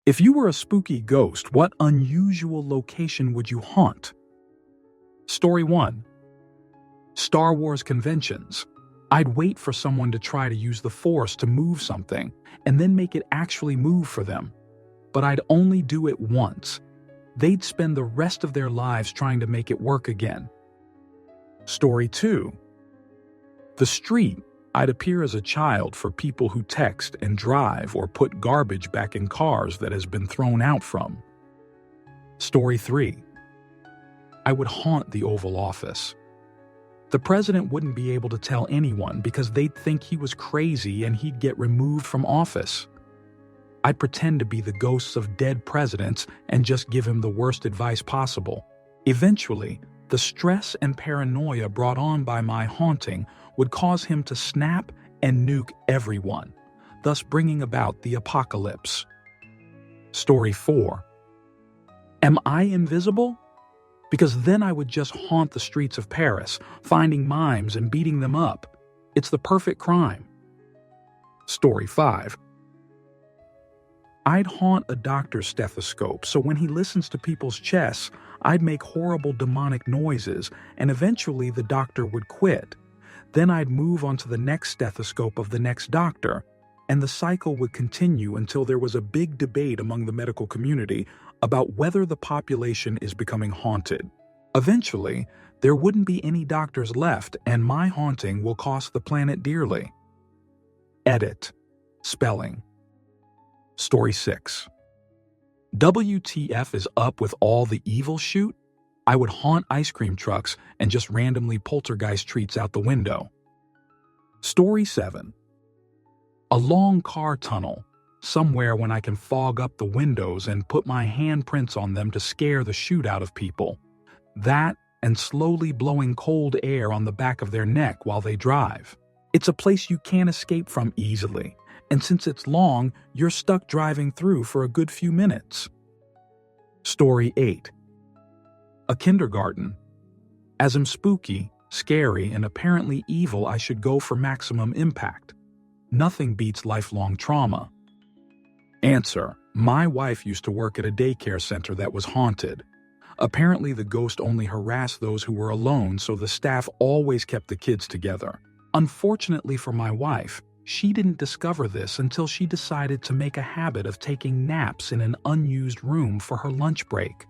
If you were a spooky ghost, what unusual location would you haunt? Story 1. Star Wars conventions. I'd wait for someone to try to use the Force to move something, and then make it actually move for them. But I'd only do it once. They'd spend the rest of their lives trying to make it work again. Story 2. The street. I'd appear as a child for people who text and drive or put garbage back in cars that has been thrown out from. Story 3. I would haunt the Oval Office. The president wouldn't be able to tell anyone because they'd think he was crazy and he'd get removed from office. I'd pretend to be the ghosts of dead presidents and just give him the worst advice possible. Eventually, the stress and paranoia brought on by my haunting would cause him to snap and nuke everyone, thus bringing about the apocalypse. Story 4. Am I invisible? Because then I would just haunt the streets of Paris, finding mimes and beating them up. It's the perfect crime. Story 5. I'd haunt a doctor's stethoscope, so when he listens to people's chests, I'd make horrible demonic noises, and eventually the doctor would quit. Then I'd move on to the next stethoscope of the next doctor, and the cycle would continue until there was a big debate among the medical community about whether the population is becoming haunted. Eventually, there wouldn't be any doctors left, and my haunting will cost the planet dearly. Edit. Spelling. Story 6. WTF is up with all the evil shoot? I would haunt ice cream trucks and just randomly poltergeist treats out the window. Story 7. A long car tunnel, somewhere when I can fog up the windows and put my handprints on them to scare the shoot out of people. That and slowly blowing cold air on the back of their neck while they drive. It's a place you can't escape from easily, and since it's long, you're stuck driving through for a good few minutes. Story 8. A kindergarten. As I'm spooky, scary, and apparently evil, I should go for maximum impact. Nothing beats lifelong trauma. Answer. My wife used to work at a daycare center that was haunted. Apparently the ghost only harassed those who were alone, so the staff always kept the kids together. Unfortunately for my wife, she didn't discover this until she decided to make a habit of taking naps in an unused room for her lunch break.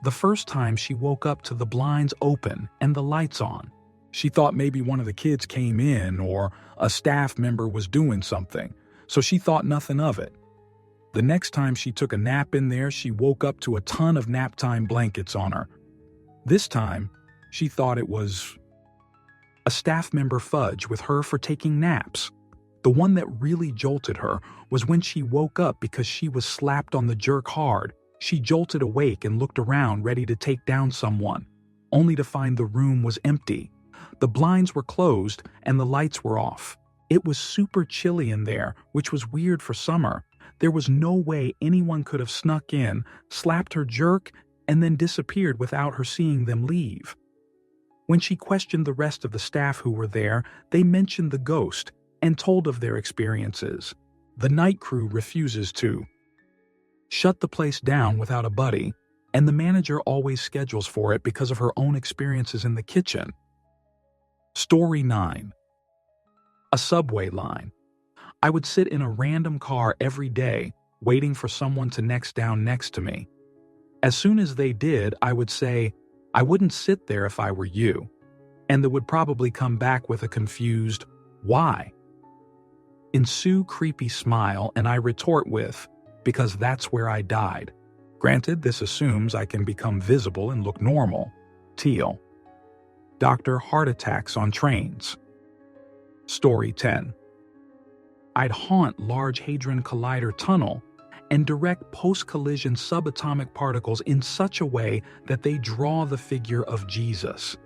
The first time she woke up to the blinds open and the lights on. She thought maybe one of the kids came in or a staff member was doing something, so she thought nothing of it. The next time she took a nap in there, she woke up to a ton of naptime blankets on her. This time, she thought it was a staff member fudge with her for taking naps. The one that really jolted her was when she woke up because she was slapped on the jerk hard. She jolted awake and looked around ready to take down someone, only to find the room was empty. The blinds were closed and the lights were off. It was super chilly in there, which was weird for summer. There was no way anyone could have snuck in, slapped her jerk, and then disappeared without her seeing them leave. When she questioned the rest of the staff who were there, they mentioned the ghost and told of their experiences. The night crew refuses to shut the place down without a buddy, and the manager always schedules for it because of her own experiences in the kitchen. Story 9. A subway line. I would sit in a random car every day, waiting for someone to next down next to me. As soon as they did, I would say, "I wouldn't sit there if I were you," and they would probably come back with a confused, "Why?" Ensue creepy smile, and I retort with, "Because that's where I died." Granted, this assumes I can become visible and look normal. Teal. Doctor Heart Attacks on Trains. Story 10. I'd haunt Large Hadron Collider Tunnel and direct post-collision subatomic particles in such a way that they draw the figure of Jesus.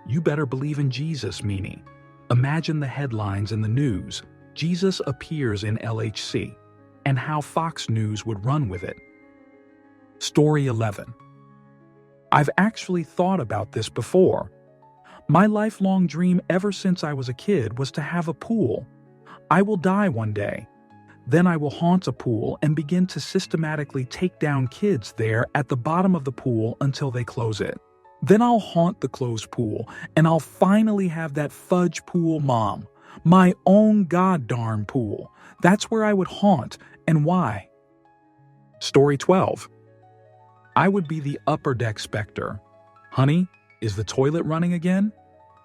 You better believe in Jesus, meanie. Imagine the headlines in the news, "Jesus appears in LHC," and how Fox News would run with it. Story 11. I've actually thought about this before. My lifelong dream ever since I was a kid was to have a pool. I will die one day. Then I will haunt a pool and begin to systematically take down kids there at the bottom of the pool until they close it. Then I'll haunt the closed pool, and I'll finally have that fudge pool mom. My own goddarn pool. That's where I would haunt, and why. Story 12. I would be the upper deck specter. Honey, is the toilet running again?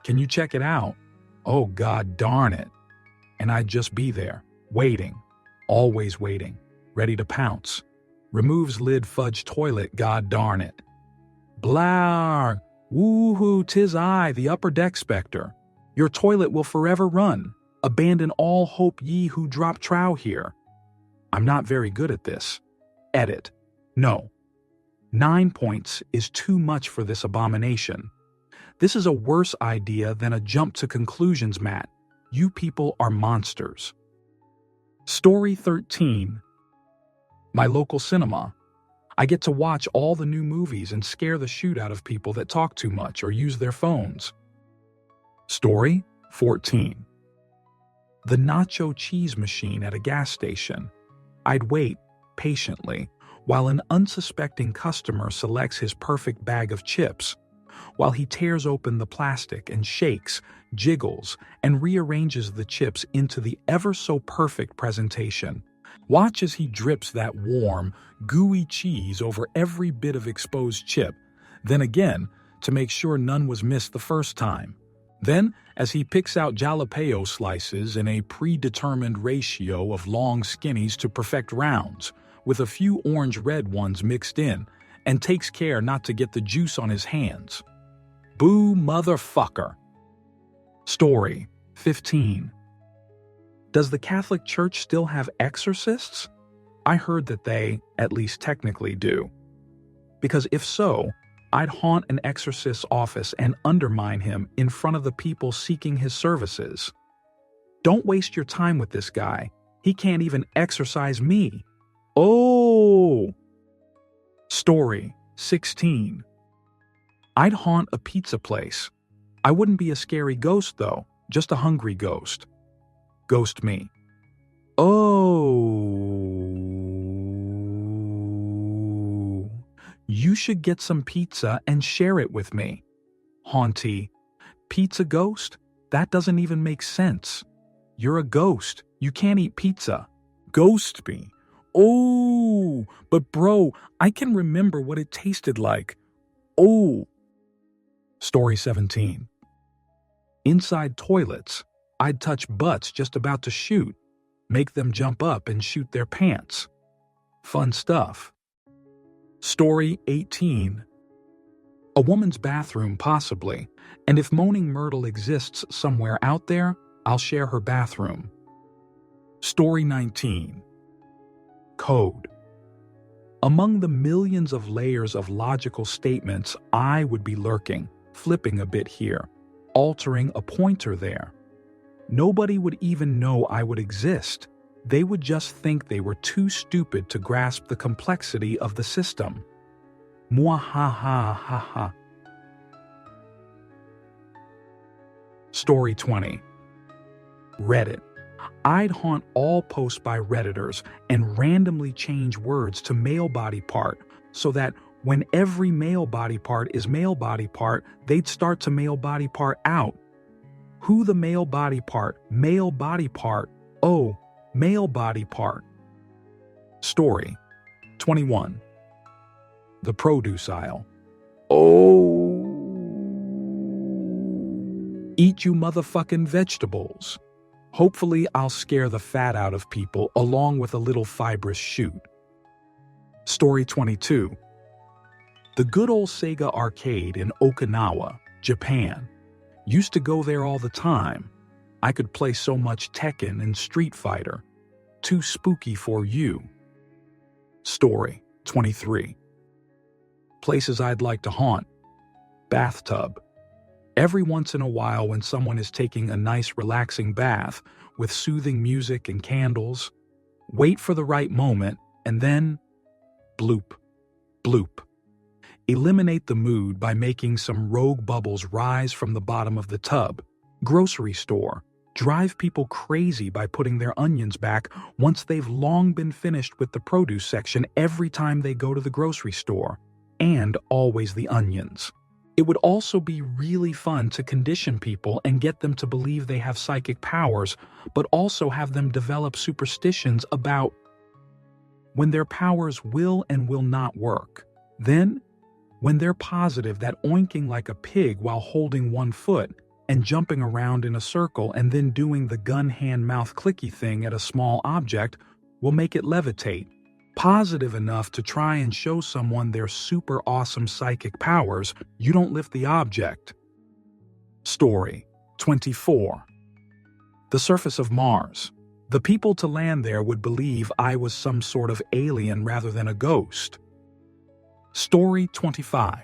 Can you check it out? Oh, god darn it. And I'd just be there, waiting, always waiting, ready to pounce. Removes lid fudge toilet, god darn it. Blar, woohoo, 'tis I, the upper deck specter. Your toilet will forever run. Abandon all hope ye who drop trow here. I'm not very good at this. Edit. No. 9 points is too much for this abomination. This is a worse idea than a jump to conclusions, Matt. You people are monsters. Story 13. My local cinema. I get to watch all the new movies and scare the shoot out of people that talk too much or use their phones. Story 14. The nacho cheese machine at a gas station. I'd wait, patiently, while an unsuspecting customer selects his perfect bag of chips, while he tears open the plastic and shakes, jiggles, and rearranges the chips into the ever-so-perfect presentation. Watch as he drips that warm, gooey cheese over every bit of exposed chip, then again, to make sure none was missed the first time. Then, as he picks out jalapeno slices in a predetermined ratio of long skinnies to perfect rounds, with a few orange-red ones mixed in, and takes care not to get the juice on his hands. Boo motherfucker. Story 15. Does the Catholic Church still have exorcists? I heard that they, at least technically, do. Because if so, I'd haunt an exorcist's office and undermine him in front of the people seeking his services. Don't waste your time with this guy. He can't even exorcise me. Oh! Story 16. I'd haunt a pizza place. I wouldn't be a scary ghost, though, just a hungry ghost. Ghost me. Oh. You should get some pizza and share it with me. Haunty. Pizza ghost? That doesn't even make sense. You're a ghost. You can't eat pizza. Ghost me. Oh, but bro, I can remember what it tasted like. Oh. Story 17. Inside toilets, I'd touch butts just about to shoot, make them jump up and shoot their pants. Fun stuff. Story 18. A woman's bathroom, possibly, and if Moaning Myrtle exists somewhere out there, I'll share her bathroom. Story 19. Code. Among the millions of layers of logical statements, I would be lurking, flipping a bit here, altering a pointer there. Nobody would even know I would exist. They would just think they were too stupid to grasp the complexity of the system. Mwahaha. Story 20. Reddit. I'd haunt all posts by Redditors and randomly change words to male body part so that when every male body part is male body part, they'd start to male body part out. Who the male body part? Male body part. Oh, male body part. Story 21. The produce aisle. Oh. Eat you motherfucking vegetables. Hopefully I'll scare the fat out of people along with a little fibrous shoot. Story 22. The good old Sega arcade in Okinawa, Japan. Used to go there all the time. I could play so much Tekken and Street Fighter. Too spooky for you. Story 23. Places I'd like to haunt. Bathtub. Every once in a while when someone is taking a nice relaxing bath with soothing music and candles, wait for the right moment and then bloop, bloop. Eliminate the mood by making some rogue bubbles rise from the bottom of the tub. Grocery store. drive people crazy by putting their onions back once they've long been finished with the produce section every time they go to the grocery store, and always the onions. It would also be really fun to condition people and get them to believe they have psychic powers, but also have them develop superstitions about when their powers will and will not work. Then, when they're positive that oinking like a pig while holding one foot and jumping around in a circle and then doing the gun hand mouth clicky thing at a small object will make it levitate, positive enough to try and show someone their super awesome psychic powers, you don't lift the object. Story 24. The surface of Mars. The people to land there would believe I was some sort of alien rather than a ghost. Story 25.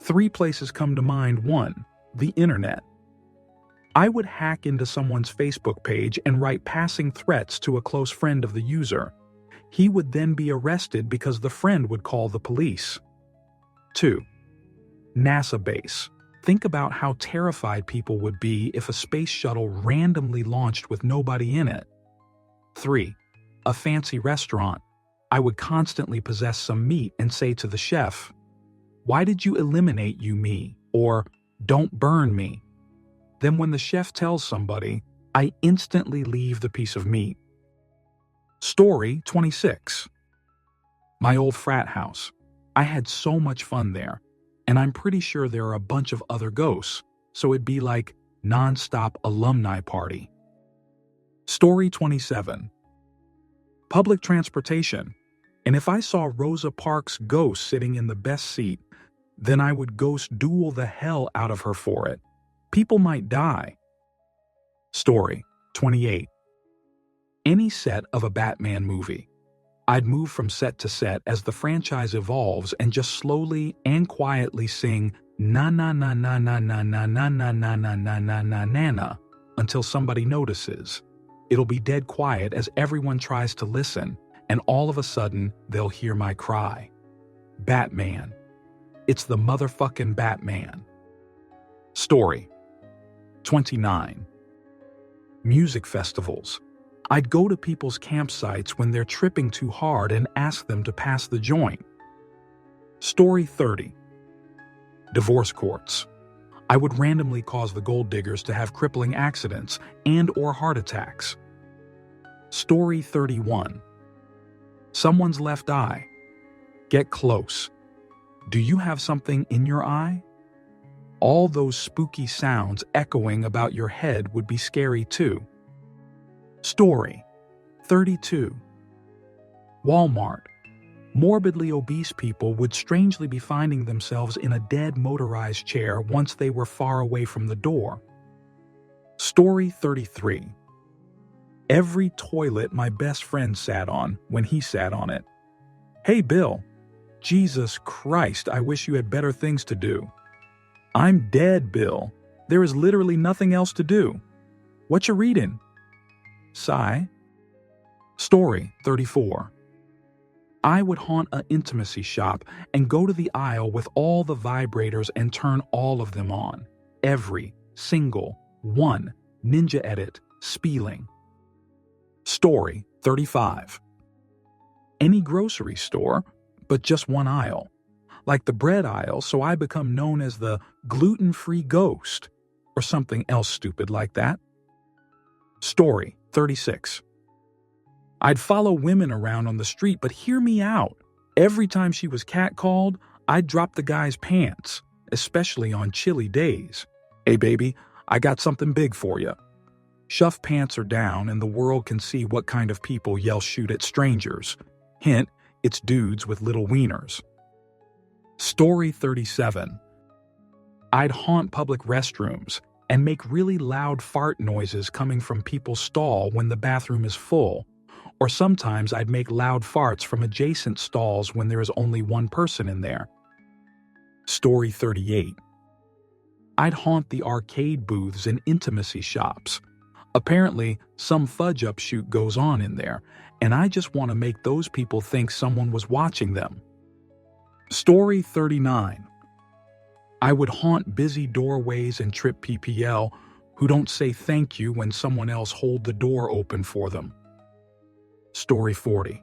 3 places come to mind. 1. The internet. I would hack into someone's Facebook page and write passing threats to a close friend of the user. He would then be arrested because the friend would call the police. 2. NASA base. Think about how terrified people would be if a space shuttle randomly launched with nobody in it. 3. A fancy restaurant. I would constantly possess some meat and say to the chef, "Why did you eliminate you me?" or "Don't burn me." Then when the chef tells somebody, I instantly leave the piece of meat. Story 26. My old frat house. I had so much fun there, and I'm pretty sure there are a bunch of other ghosts, so it'd be like non-stop alumni party. Story 27. Public transportation. And if I saw Rosa Parks' ghost sitting in the best seat, then I would ghost duel the hell out of her for it. People might die. Story 28. Any set of a Batman movie. I'd move from set to set as the franchise evolves and just slowly and quietly sing na na na na na na na na na na na na na na na na until somebody notices. It'll be dead quiet as everyone tries to listen, and all of a sudden they'll hear my cry. Batman. It's the motherfucking Batman. Story 29. Music festivals. I'd go to people's campsites when they're tripping too hard and ask them to pass the joint. Story 30. Divorce courts. I would randomly cause the gold diggers to have crippling accidents and/or heart attacks. Story 31. Someone's left eye. Get close. Do you have something in your eye? All those spooky sounds echoing about your head would be scary too. Story 32. Walmart. Morbidly obese people would strangely be finding themselves in a dead motorized chair once they were far away from the door. Story 33. Every toilet my best friend sat on when he sat on it. Hey Bill, Jesus Christ, I wish you had better things to do. I'm dead, Bill. There is literally nothing else to do. What you reading? Sigh. Story 34. I would haunt an intimacy shop and go to the aisle with all the vibrators and turn all of them on. Every single one. Ninja edit. Spieling. Story 35. Any grocery store, but just one aisle. Like the bread aisle, so I become known as the gluten-free ghost, or something else stupid like that. Story 36. I'd follow women around on the street, but hear me out. Every time she was catcalled, I'd drop the guy's pants, especially on chilly days. Hey baby, I got something big for you. Shuff pants are down and the world can see what kind of people yell shoot at strangers. Hint, it's dudes with little wieners. Story 37. I'd haunt public restrooms and make really loud fart noises coming from people's stall when the bathroom is full, or sometimes I'd make loud farts from adjacent stalls when there is only one person in there. Story 38. I'd haunt the arcade booths and intimacy shops. Apparently, some fudge upshoot goes on in there, and I just want to make those people think someone was watching them. Story 39. I would haunt busy doorways and trip PPL who don't say thank you when someone else hold the door open for them. Story 40.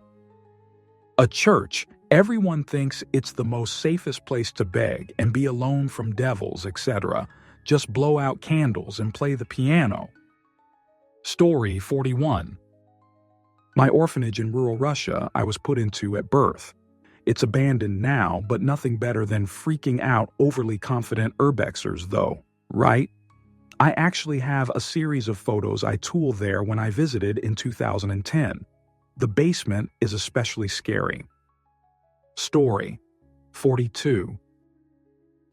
A church. Everyone thinks it's the most safest place to beg and be alone from devils, etc. Just blow out candles and play the piano. Story 41. My orphanage in rural Russia I was put into at birth. It's abandoned now, but nothing better than freaking out overly confident urbexers though, right? I actually have a series of photos I took there when I visited in 2010. The basement is especially scary. Story 42.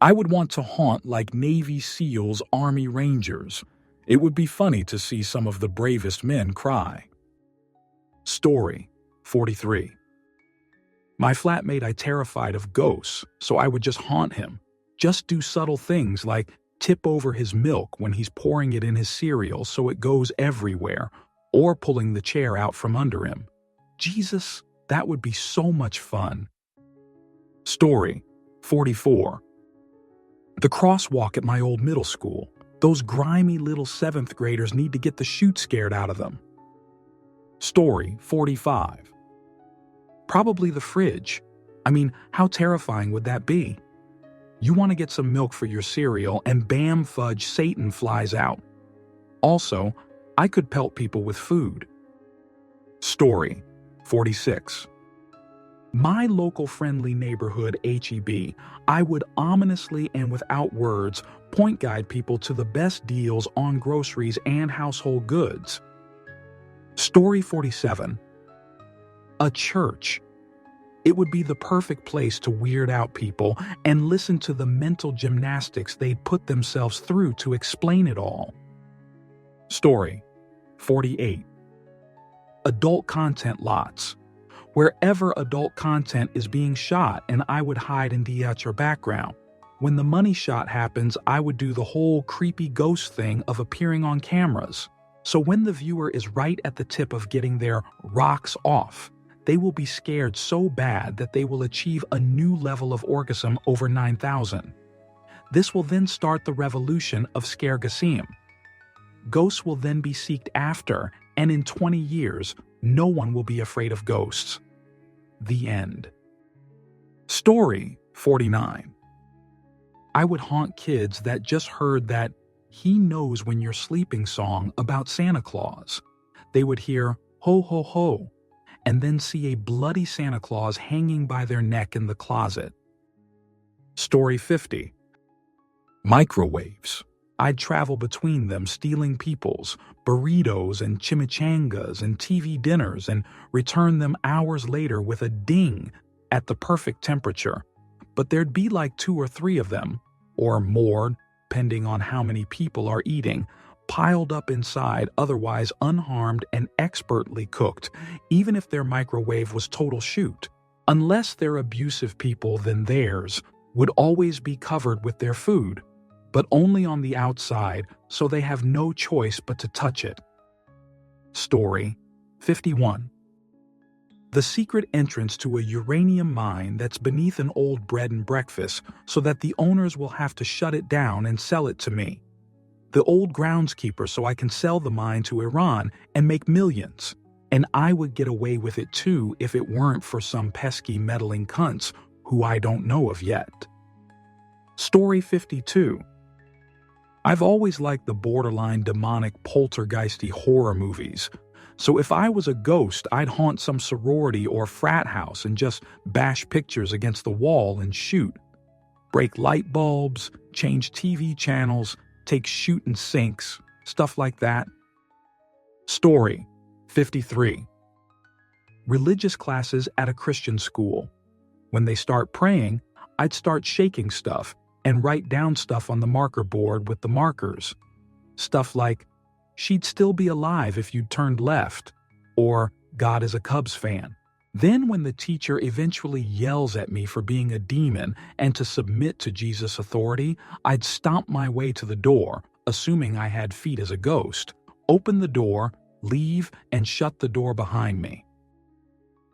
I would want to haunt like Navy SEALs, Army Rangers. It would be funny to see some of the bravest men cry. Story 43. My flatmate I terrified of ghosts, so I would just haunt him. Just do subtle things like tip over his milk when he's pouring it in his cereal so it goes everywhere, or pulling the chair out from under him. Jesus, that would be so much fun. Story 44. The crosswalk at my old middle school. Those grimy little 7th graders need to get the chute scared out of them. Story 45. Probably the fridge. I mean, how terrifying would that be? You want to get some milk for your cereal and bam fudge Satan flies out. Also, I could pelt people with food. Story 46. My local friendly neighborhood HEB, I would ominously and without words point guide people to the best deals on groceries and household goods. Story 47. A church. It would be the perfect place to weird out people and listen to the mental gymnastics they'd put themselves through to explain it all. Story 48. Adult content lots. Wherever adult content is being shot, and I would hide in the outer background. When the money shot happens, I would do the whole creepy ghost thing of appearing on cameras. So when the viewer is right at the tip of getting their rocks off, they will be scared so bad that they will achieve a new level of orgasm over 9,000. This will then start the revolution of Scaregassim. Ghosts will then be seeked after, and in 20 years, no one will be afraid of ghosts. The end. Story 49. I would haunt kids that just heard that "He Knows When You're Sleeping" song about Santa Claus. They would hear "ho ho ho" and then see a bloody Santa Claus hanging by their neck in the closet. Story 50. Microwaves. I'd travel between them stealing people's burritos and chimichangas and TV dinners and return them hours later with a ding at the perfect temperature. But there'd be like 2 or 3 of them, or more, depending on how many people are eating, piled up inside, otherwise unharmed and expertly cooked, even if their microwave was total shoot. Unless they're abusive people, then theirs would always be covered with their food, but only on the outside, so they have no choice but to touch it. Story 51. The secret entrance to a uranium mine that's beneath an old bread and breakfast so that the owners will have to shut it down and sell it to me. The old groundskeeper, so I can sell the mine to Iran and make millions. And I would get away with it too if it weren't for some pesky meddling cunts who I don't know of yet. Story 52. I've always liked the borderline demonic poltergeisty horror movies. So if I was a ghost, I'd haunt some sorority or frat house and just bash pictures against the wall and shoot. Break light bulbs, change TV channels, take shooting sinks, stuff like that. Story 53. Religious classes at a Christian school. When they start praying, I'd start shaking stuff and write down stuff on the marker board with the markers. Stuff like, "She'd still be alive if you'd turned left," or "God is a Cubs fan." Then when the teacher eventually yells at me for being a demon and to submit to Jesus' authority, I'd stomp my way to the door, assuming I had feet as a ghost, open the door, leave, and shut the door behind me.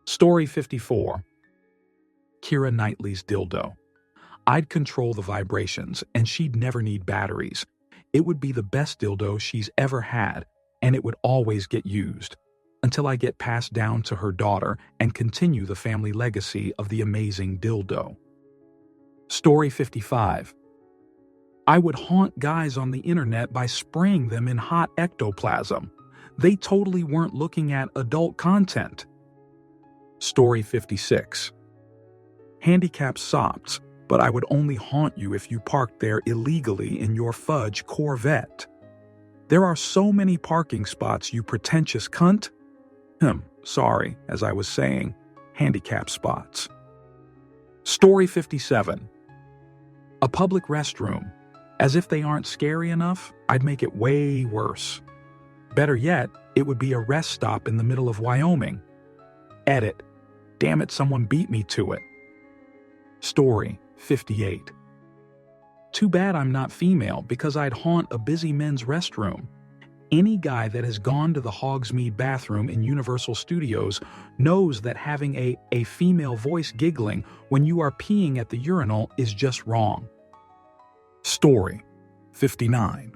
Story 54. Keira Knightley's dildo. I'd control the vibrations, and she'd never need batteries. It would be the best dildo she's ever had, and it would always get used, until I get passed down to her daughter and continue the family legacy of the amazing dildo. Story 55. I would haunt guys on the internet by spraying them in hot ectoplasm. They totally weren't looking at adult content. Story 56. Handicapped sops, but I would only haunt you if you parked there illegally in your fudge Corvette. There are so many parking spots, you pretentious cunt. Sorry, as I was saying, handicap spots. Story 57. A public restroom. As if they aren't scary enough, I'd make it way worse. Better yet, it would be a rest stop in the middle of Wyoming. Edit. Damn it, someone beat me to it. Story 58. Too bad I'm not female, because I'd haunt a busy men's restroom. Any guy that has gone to the Hogsmeade bathroom in Universal Studios knows that having a female voice giggling when you are peeing at the urinal is just wrong. Story 59.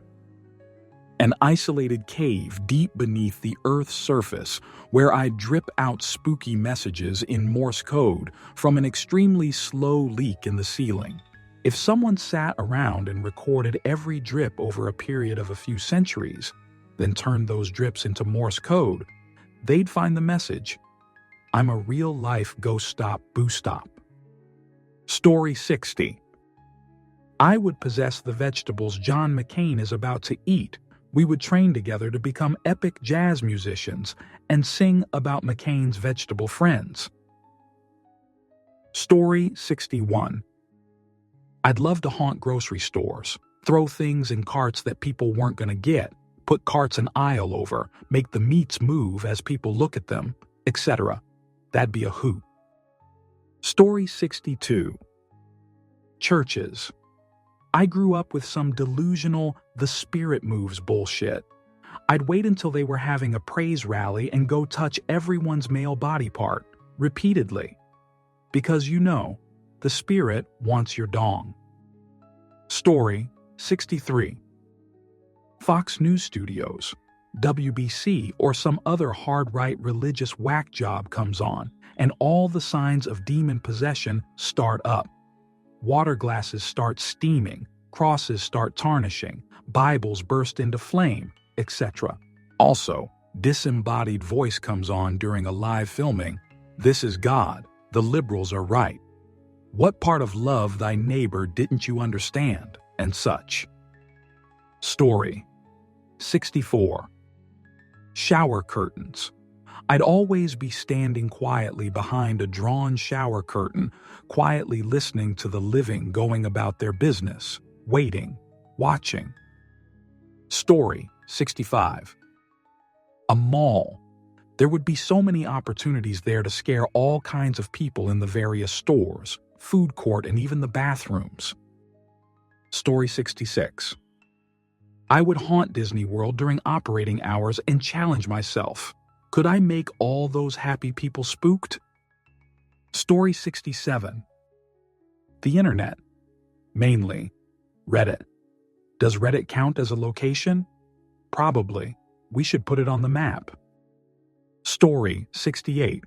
An isolated cave deep beneath the Earth's surface where I drip out spooky messages in Morse code from an extremely slow leak in the ceiling. If someone sat around and recorded every drip over a period of a few centuries, then turned those drips into Morse code, they'd find the message, I'm a real-life go-stop boo-stop. Story 60. I would possess the vegetables John McCain is about to eat. We would train together to become epic jazz musicians and sing about McCain's vegetable friends. Story 61. I'd love to haunt grocery stores, throw things in carts that people weren't going to get, put carts an aisle over, make the meats move as people look at them, etc. That'd be a hoot. Story 62. Churches. I grew up with some delusional the spirit moves bullshit. I'd wait until they were having a praise rally and go touch everyone's male body part, repeatedly. Because the spirit wants your dong. Story 63. Fox News Studios, WBC, or some other hard-right religious whack job comes on, and all the signs of demon possession start up. Water glasses start steaming, crosses start tarnishing, Bibles burst into flame, etc. Also, disembodied voice comes on during a live filming. This is God. The liberals are right. What part of love thy neighbor didn't you understand? And such. Story 64. Shower curtains. I'd always be standing quietly behind a drawn shower curtain, quietly listening to the living going about their business, waiting, watching. Story 65. A mall. There would be so many opportunities there to scare all kinds of people in the various stores, food court, and even the bathrooms. Story 66. I would haunt Disney World during operating hours and challenge myself. Could I make all those happy people spooked? Story 67. The Internet. Mainly, Reddit. Does Reddit count as a location? Probably. We should put it on the map. Story 68.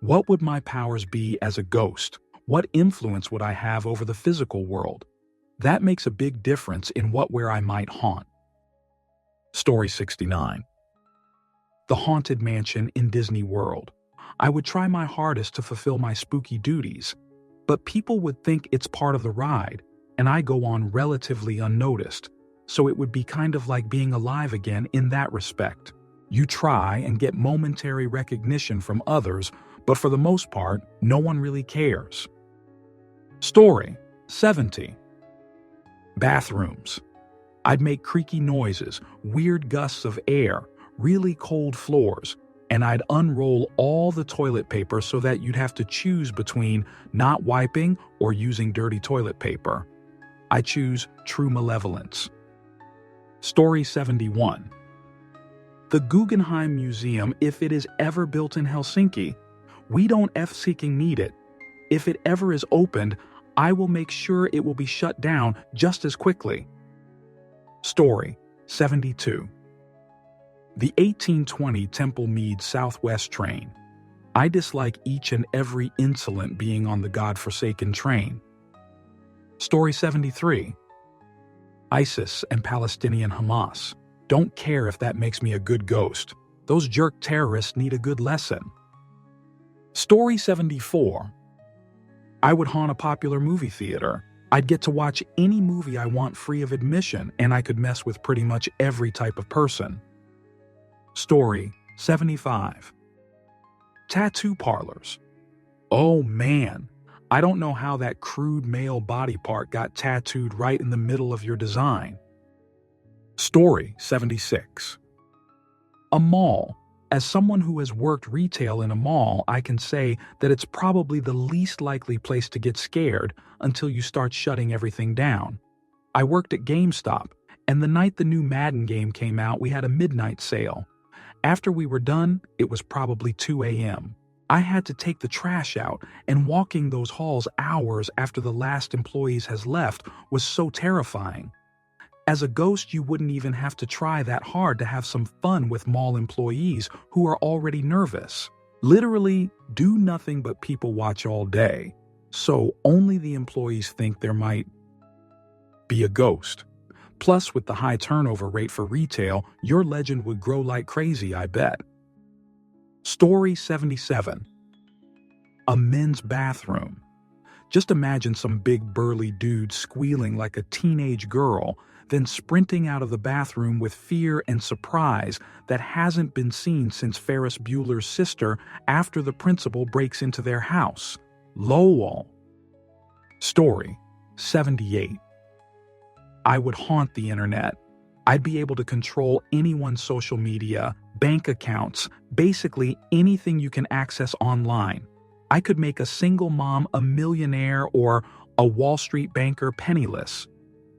What would my powers be as a ghost? What influence would I have over the physical world? That makes a big difference in where I might haunt. Story 69. The Haunted Mansion in Disney World. I would try my hardest to fulfill my spooky duties, but people would think it's part of the ride, and I go on relatively unnoticed, so it would be kind of like being alive again in that respect. You try and get momentary recognition from others, but for the most part, no one really cares. Story 70. Bathrooms. I'd make creaky noises, weird gusts of air, really cold floors, and I'd unroll all the toilet paper so that you'd have to choose between not wiping or using dirty toilet paper. I choose true malevolence. Story 71. The Guggenheim Museum, if it is ever built in Helsinki, we don't F-seeking need it. If it ever is opened, I will make sure it will be shut down just as quickly. Story 72. The 1820 Temple Mead Southwest train. I dislike each and every insolent being on the godforsaken train. Story 73. ISIS and Palestinian Hamas. Don't care if that makes me a good ghost. Those jerk terrorists need a good lesson. Story 74. I would haunt a popular movie theater. I'd get to watch any movie I want free of admission, and I could mess with pretty much every type of person. Story 75. Tattoo parlors. Oh man, I don't know how that crude male body part got tattooed right in the middle of your design. Story 76. A mall. As someone who has worked retail in a mall, I can say that it's probably the least likely place to get scared until you start shutting everything down. I worked at GameStop, and the night the new Madden game came out, we had a midnight sale. After we were done, it was probably 2 a.m. I had to take the trash out, and walking those halls hours after the last employees has left was so terrifying. As a ghost, you wouldn't even have to try that hard to have some fun with mall employees who are already nervous. Literally, do nothing but people watch all day. So only the employees think there might be a ghost. Plus, with the high turnover rate for retail, your legend would grow like crazy, I bet. Story 77. A men's bathroom. Just imagine some big burly dude squealing like a teenage girl, then sprinting out of the bathroom with fear and surprise that hasn't been seen since Ferris Bueller's sister after the principal breaks into their house. LOL. Story 78. I would haunt the internet. I'd be able to control anyone's social media, bank accounts, basically anything you can access online. I could make a single mom a millionaire or a Wall Street banker penniless.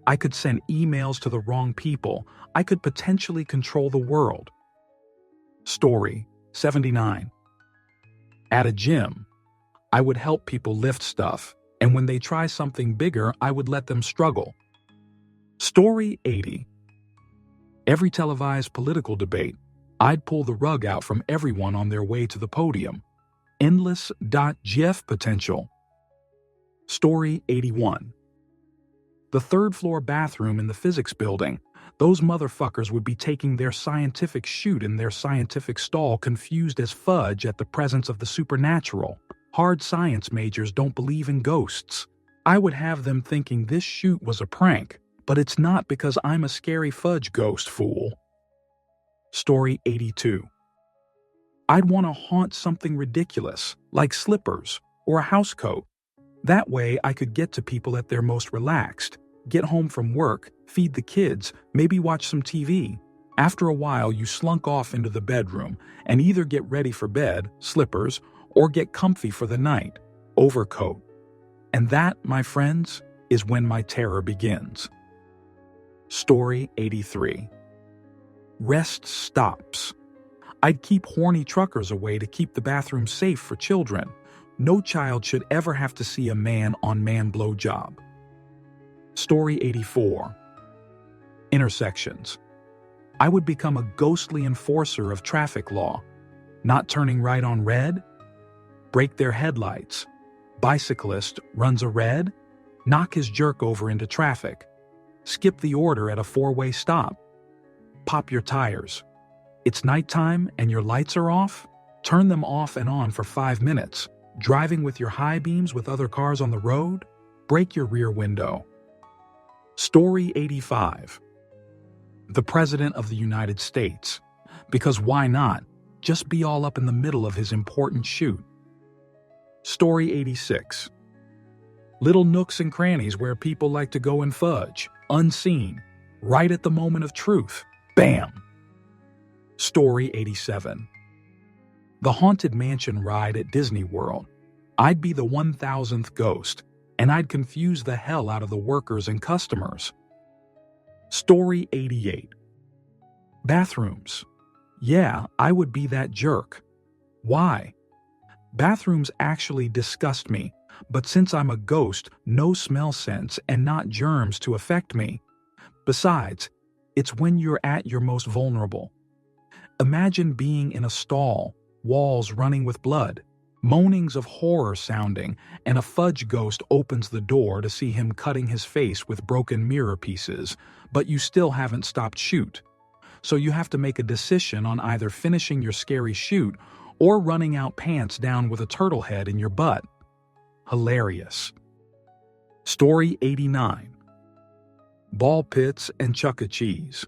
I could send emails to the wrong people. I could potentially control the world. Story 79. At a gym, I would help people lift stuff, and when they try something bigger, I would let them struggle. Story 80. Every televised political debate, I'd pull the rug out from everyone on their way to the podium. Endless.gif potential. Story 81. The third-floor bathroom in the physics building. Those motherfuckers would be taking their scientific shoot in their scientific stall confused as fudge at the presence of the supernatural. Hard science majors don't believe in ghosts. I would have them thinking this shoot was a prank, but it's not because I'm a scary fudge ghost, fool. Story 82. I'd want to haunt something ridiculous, like slippers or a housecoat. That way I could get to people at their most relaxed, get home from work, feed the kids, maybe watch some TV. After a while, you slunk off into the bedroom and either get ready for bed, slippers, or get comfy for the night, overcoat. And that, my friends, is when my terror begins. Story 83. Rest stops. I'd keep horny truckers away to keep the bathroom safe for children. No child should ever have to see a man-on-man blowjob. Story 84. Intersections. I would become a ghostly enforcer of traffic law. Not turning right on red? Break their headlights. Bicyclist runs a red? Knock his jerk over into traffic. Skip the order at a four-way stop. Pop your tires. It's nighttime and your lights are off? Turn them off and on for 5 minutes. Driving with your high beams with other cars on the road? Break your rear window. Story 85. The President of the United States. Because why not? Just be all up in the middle of his important shoot. Story 86. Little nooks and crannies where people like to go and fudge, unseen, right at the moment of truth. Bam! Story 87. The Haunted Mansion ride at Disney World. I'd be the 1000th ghost, and I'd confuse the hell out of the workers and customers. Story 88. Bathrooms. Yeah, I would be that jerk. Why? Bathrooms actually disgust me, but since I'm a ghost, no smell sense and not germs to affect me. Besides, It's when you're at your most vulnerable. Imagine being in a stall, walls running with blood, moanings of horror sounding, and a fudge ghost opens the door to see him cutting his face with broken mirror pieces, but you still haven't stopped shoot. So you have to make a decision on either finishing your scary shoot or running out pants down with a turtle head in your butt. Hilarious. Story 89. Ball pits and Chuck E. Cheese.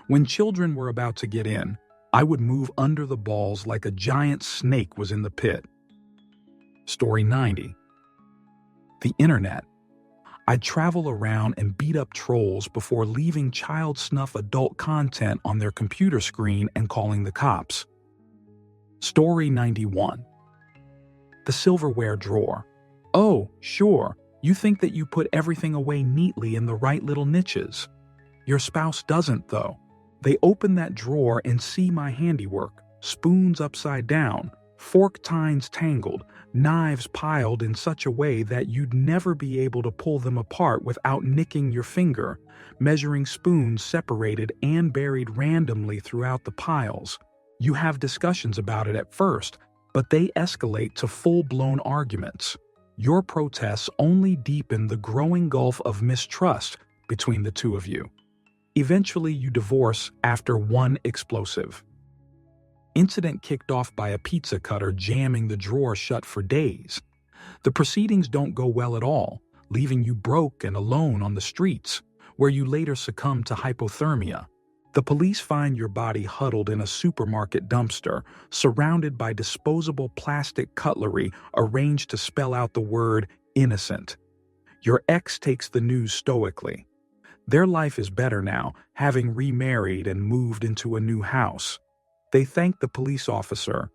When children were about to get in, I would move under the balls like a giant snake was in the pit. Story 90. The internet. I'd travel around and beat up trolls before leaving child snuff adult content on their computer screen and calling the cops. Story 91. The silverware drawer. Oh, sure, you think that you put everything away neatly in the right little niches. Your spouse doesn't, though. They open that drawer and see my handiwork, spoons upside down, fork tines tangled, knives piled in such a way that you'd never be able to pull them apart without nicking your finger, measuring spoons separated and buried randomly throughout the piles. You have discussions about it at first, but they escalate to full-blown arguments. Your protests only deepen the growing gulf of mistrust between the two of you. Eventually, you divorce after one explosive incident kicked off by a pizza cutter jamming the drawer shut for days. The proceedings don't go well at all, leaving you broke and alone on the streets, where you later succumb to hypothermia. The police find your body huddled in a supermarket dumpster, surrounded by disposable plastic cutlery arranged to spell out the word innocent. Your ex takes the news stoically. Their life is better now, having remarried and moved into a new house. They thank the police officer,